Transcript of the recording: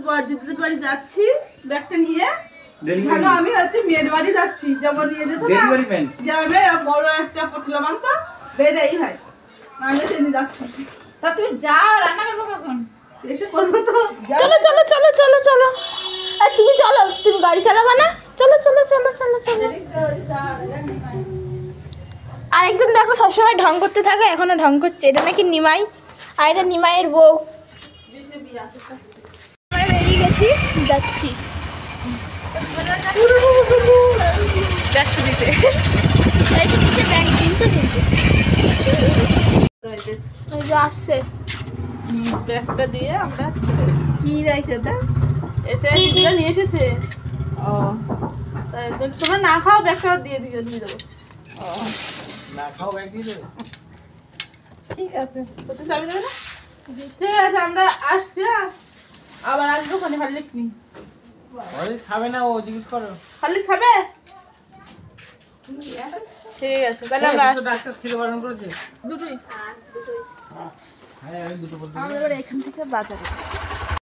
বড়দিদির বাড়ি যাচ্ছি ব্যাগটা নিয়ে। কেন আমি হচ্ছে মেয়ের বাড়ি যাচ্ছি, যেমন নিয়ে যেত না গ্রামে বড় একটা পটলা মানতো বেড়েই হয়, আমি সেদিন যাচ্ছি। তা তুমি যাও, রান্না করবো কখন? এসে করবো তো। চলো চলো চলো চলো চলো, আর তুমি চলো, তুমি গাড়ি চালাবা না? চলো চলো চলো চলো চলো। আরেকজন দেখো সবসময় ঢং করতে থাকে, এখনো ঢং করছে। এটা নাকি নিমাই, আর এটা নিমাইয়ের বউ। আমরা বেরিয়ে গেছি, যাচ্ছি ব্যাগটা দিতে। এই তো নিচে ব্যাগ ঝুলছে কিন্তু। এই যে আসছে ব্যাগটা দিয়ে আমরা কি রাইছে এটা, এতে দিদিরা নিয়ে এসেছে। ও তাই যদি তোমরা না খাও ব্যাগটা দিয়ে দিয়ে দেবো। ও না খাও ব্যাগ দিয়ে দেবে, ঠিক আছে। কোথায় চাবি দেবে না? ঠিক আছে, আমরা আসছি। আবার আসবো ওখানে। হরলিক্স নি, হরলিক্স খাবে না ও, জিজ্ঞেস করো। হরলিক্স খাবে? ঠিক আছে, তাহলে আমরা আসছি। ডাক্তার খেতে বারণ করেছে দুটোই। হ্যাঁ আমি দুটো বলতে আমরা এবার এখান থেকে বাজারে